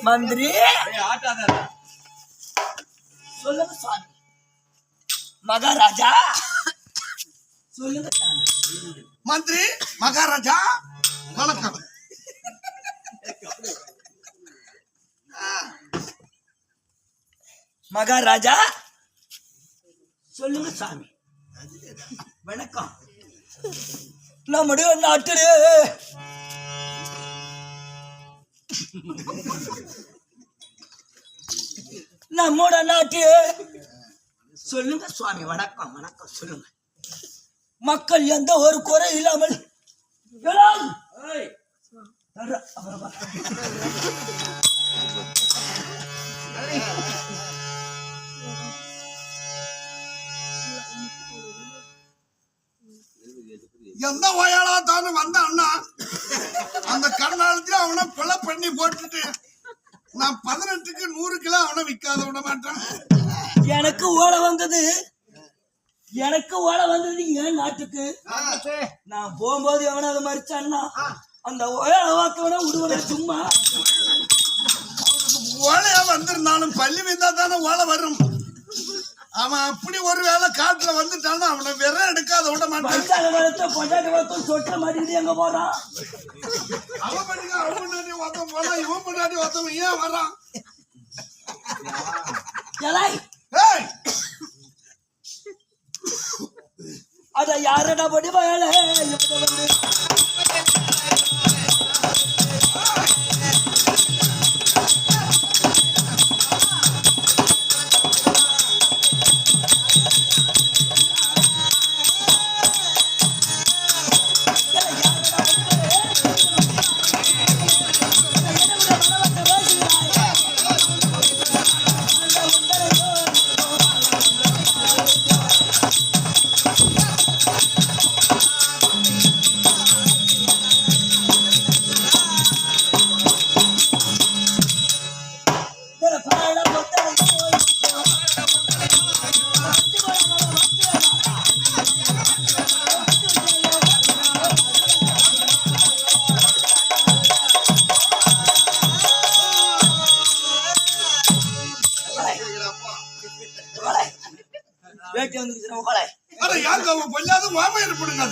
மந்திரி சொல்லுங்க சுவாமி. மகாராஜா சொல்லுங்க மந்திரி. மகாராஜா வணக்கம். மகாராஜா சொல்லுங்க சாமி. வணக்கம். நம்முடைய நாட்டிலே நம்மோட நாட்டு சொல்லுங்க சுவாமி. வணக்கம் வணக்கம் சொல்லுங்க. மக்கள் எந்த ஒரு குறை இல்லாமல் எந்த வயாலா தானே வந்த அண்ணா அந்த கருணாலயத்துல அவனை கொலை பண்ணி போட்டுட்டு நான் 18க்கு 100 கிலோ அவனை விற்காத விட மாட்டேன். எனக்கு ஓலை வந்தது என் நாட்டுக்கு. நான் போகும்போது எவனாவது மறிச்சான்னா அந்த ஓலை வாக்கவன விடுவன. சும்மா ஓலையா வந்திருந்தாலும் பள்ளி விந்தா தானே ஓலை வரும். அவன் அப்படி ஒரு வேலை காட்டுல வந்துட்டாலும் அவனை விர எடுக்காத விட மாட்டான். பொண்டாட்டி வளர்த்தும் சொட்ட மாட்டிக்கிட்டு எங்க போறான்? அவன் பண்ணிக்க அவன் முன்னாடி ஒருத்தன் போறான், இவன் முன்னாடி ஒருத்தவன் ஏன் வர்றான்? அத யாரடா படி வயல வேட்டி வந்து பொல்லாத மாமா ஏற்படுங்க.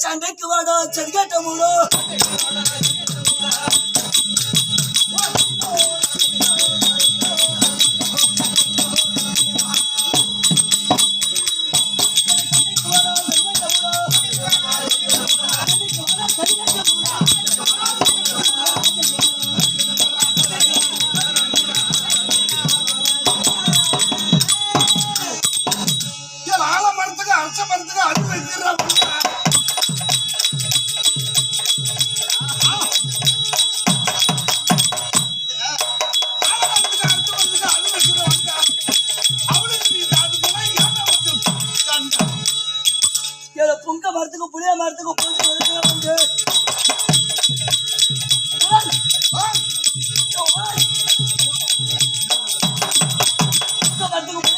சண்டைக்கு வாடா செடிகாட்ட மூடோ. ஆலமரத்துக்கு அரச மரத்துக்கு அது வைக்கிறா. புங்க மரத்துக்கு புளிய மரத்துக்கு புங்க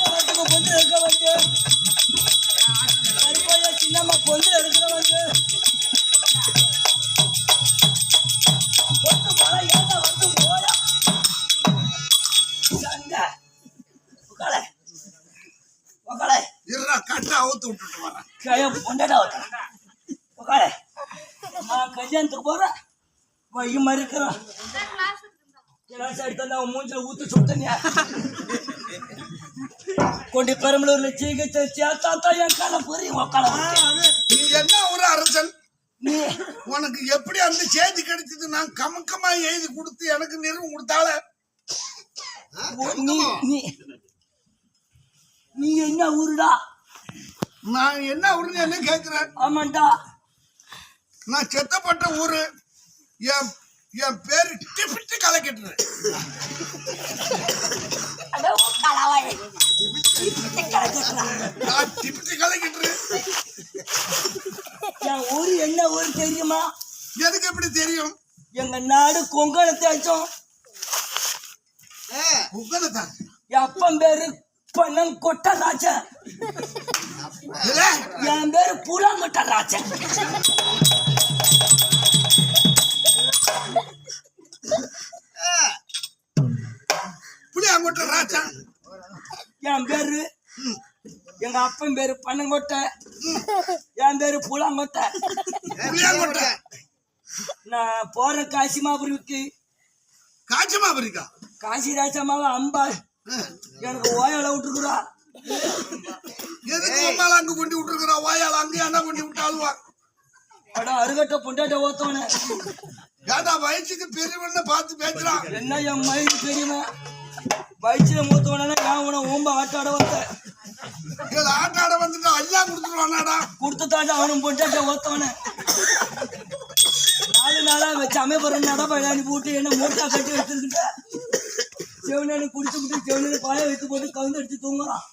மரத்துக்கு பொந்து இருக்க வந்து சின்னம்மா பொந்து எடுக்கிற வந்து ஏதா வந்து போயா சண்டை கட்டா அவுத்து விட்டுட்டு வரேன். பொண்டாட்டா நான் கல்யாணத்துக்கு போறேன். வழி மறுக்கிறோம். கிளாஸ் எடுத்தா அவன் மூஞ்சில ஊத்து சுட்டனியா கொண்டு பெரம்பலூர்ல சீக்கிரம் சேர்த்தா என் கால புரியும் உக்கால நீ என்ன ஒரு அரசன் நீ உனக்கு எப்படி அந்த செய்தி கிடைச்சது? நான் கமக்கமா எழுதி கொடுத்து எனக்கு நிறுவனம் கொடுத்தால நீ நீ நீ என்ன ஊருடா? நான் என்ன ஊருன்னு என்ன கேக்குறேன்? ஆமாண்டா, நான் செத்தப்பட்ட ஊரு. என் என் பேரு டிபிட்டு கலக்கிட்டு. நான் டிபிட்டு கலக்கிட்டு. என் ஊரு என்ன ஊரு தெரியுமா? எனக்கு எப்படி தெரியும்? எங்க நாடு கொங்கண தேசம். என் அப்பன் பேரு பணம் கொட்ட ராஜன், என் பேரு புலாங்கொட்ட ராஜன். புளியாங்கொட்ட ராஜன் என் பேரு. எங்க அப்பன் பேரு பணங்கொட்டை, என் பேரு புலாங்கொட்டை. புளியாங்கொட்டை. நான் போற காசிமாபுரிக்கு. காசிமாபுரிக்கா? காசி ராஜாமாவை அம்பா எனக்கு ஓயால விட்டுருக்குறா. எதுக்கு அம்மால அங்க கொண்டு விட்டுருக்குறா? ஓயால அங்க என்ன கொண்டு விட்டாலுவா? அட அருகட்ட பொண்டாட்ட ஓத்தவன. ஏதா வயசுக்கு பெரியவன்னு பார்த்து பேசுறான். என்ன என் மயிறு பெரியவன் வயசுல மூத்தவனா? நான் உன ஓம்ப ஆட்டாட வந்த ஆட்டாட வந்துட்டு ஐயா கொடுத்துருவானாடா. கொடுத்துட்டாண்டா அவனும் பொண்டாட்ட ஓத்தவன. 4 நாளா வச்சு அமைப்புறம் நடப்பழாணி போட்டு என்ன மூட்டா கட்டி வச்சிருக்கிட்ட. செவனு குடிச்சுட்டு செவனு பாய வைத்து போட்டு கவுந்து அடிச்சு தூங்குறான்.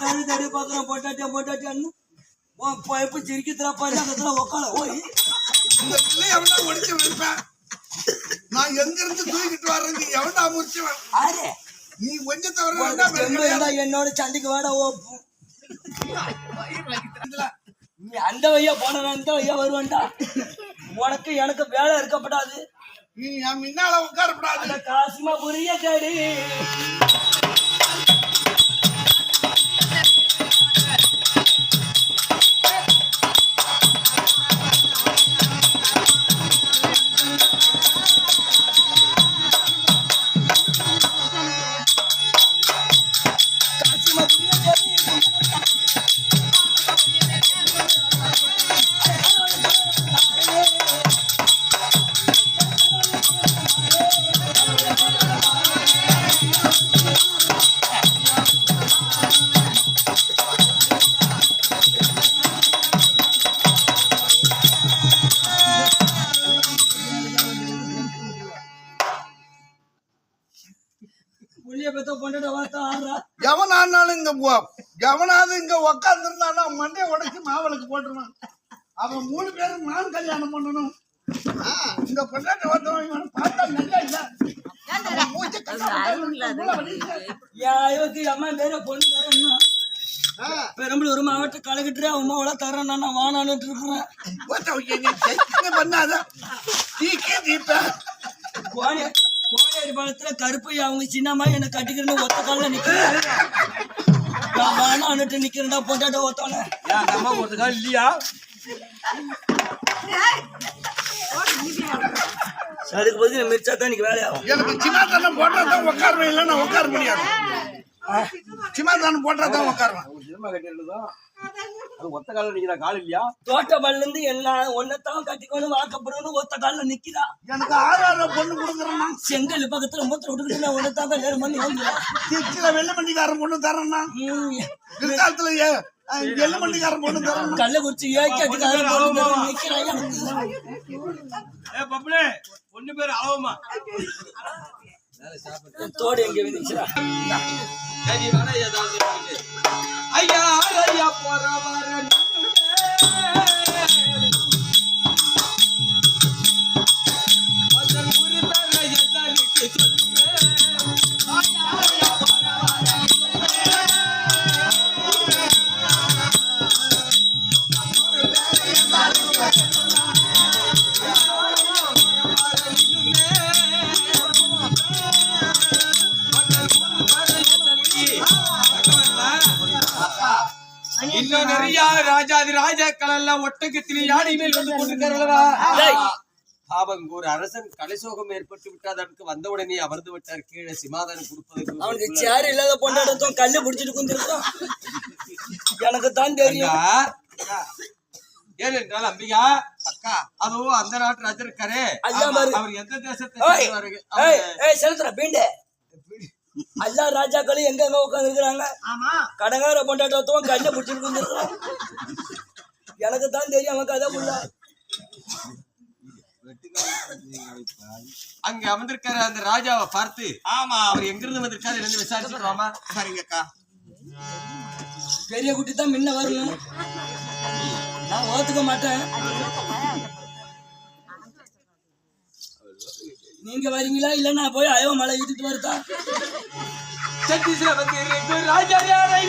தடி தடி பாக்குறான். பொட்டாட்டியா பொட்டாட்டியான்னு எப்ப சிரிக்கத்துல பஞ்சாங்கத்துல உக்கால போய் இந்த பிள்ளை எவனா ஒடிச்சு வைப்பேன். நான் எங்க இருந்து தூக்கிட்டு வர்றது? எவனா முடிச்சுவேன்? ஆரே நீ கொஞ்சம் தவிர என்னோட சண்டைக்கு வாட ஓ. நீ அந்த வையா போன அந்த வையா வருவான்டா. உனக்கு எனக்கு வேலை இருக்கப்படாது. நீ என் முன்னால உட்காரப்படாது. காசிமா புரிய கேடி எவனாலும் எவனாவது இங்க உக்காந்து இருந்தானா மண்டையை உடைச்சு மாவளுக்கு போட்டுருவான். அவன் 3 பேரும் நான் கல்யாணம் பண்ணணும். இந்த பொண்டாட்டி வந்தவன் இவனை பார்த்தா நல்லா இல்ல. அம்மா பேர பொண்ணு தரேன்னா பெரம்பலூர் மாவட்ட கலக்கிட்டு அம்மாவோட தரேன். நான் வானான்னு இருக்கிறேன். பண்ணாத கோடையடி பாலத்துல கருப்பை அவங்க சின்னம்மா என்ன கட்டிக்கிறேன்னு ஒத்த கால நிக்கிறேன். நான் வானான்னுட்டு நிக்கிறேன்டா பொண்டாட்ட ஒத்தான. அம்மா ஒத்த கால் இல்லையா? அதுக்கு பதில் மிர்ச்சா தான் இன்னைக்கு வேலையாகும். எனக்கு சிமாதானம் போட்டாதான் உட்காருவேன், இல்லை நான் உட்கார முடியாது. சிமாதானம் போட்டாதான் உட்காருவேன். சினிமா கட்டிருந்தோம் அது ஒத்த கால நிக்கிறா. கால் இல்லையா? தோட்டமல்ல இருந்து என்ன ஒன்னத்தான் கட்டிக்கணும் வாக்கப்படணும் ஒத்த கால நிக்கிறா. எனக்கு 6 பொண்ணு கொடுக்குறேன்னா செங்கல் பக்கத்துல 9 விட்டுக்கிட்டு நான் ஒன்னத்தான் கல்யாணம் பண்ணி வந்துடுறேன். திருச்சியில வெள்ளமண்டிக்காரன் பொண்ணு தரேன்னா, பிற்காலத்துல எள்ளமண்டிக்காரன் பொண்ணு தரேன். கள்ளக்குறிச்சி ஏக்காட்டுக்காரன் பொண்ணு நிக்கிறான். பொண்ணு பேரு அளவுமா தோடு எங்க விதிச்சா ஐயா ஐயா போற இன்னும் நிறைய ராஜாதி ராஜாக்கள் எல்லாம் ஒட்டகத்திலே யானை மேல் வந்து கொண்டிருக்கார்களா? பாவம் ஒரு அரசன் கலைசோகம் ஏற்பட்டு விட்டால் அதற்கு வந்தவுடனே அமர்ந்து விட்டார் கீழே சிமாதானம் கொடுப்பதற்கு அவனுக்கு சேர் இல்லாத பொண்டாடத்தும் கல்லு பிடிச்சிட்டு குந்திருக்கான். எனக்கு தான் தெரியும். ஏனென்றால் அம்பிகா அக்கா அதுவும் அந்த நாட்டு ராஜர் இருக்காரு. ஐயா பாரு. அவர் எந்த தேசத்தை செலுத்துற பீண்டு எல்லா ராஜாக்களும் எங்க எங்க உட்கார்ந்து இருக்கிறாங்க. ஆமா கடங்கார பொண்டாட்டத்துவம் கல்ல பிடிச்சிட்டு குந்திருக்கான். எனக்கு தான் தெரியும் அவன் கதை புள்ள. அங்க அமர்ந்திருக்கிற அந்த ராஜாவை பார்த்து ஆமா அவர் எங்கிருந்து வந்திருக்காரு என்று விசாரிச்சுக்கலாமா? சரிங்கக்கா. பெரிய குட்டி தான் முன்ன வரணும். நான் ஓத்துக்க மாட்டேன். நீங்க வரீங்களா இல்ல நான் போய் அயவ மலை இழுத்துட்டு வரதா? சத்தீஸ்வர வந்து ராஜா யாரை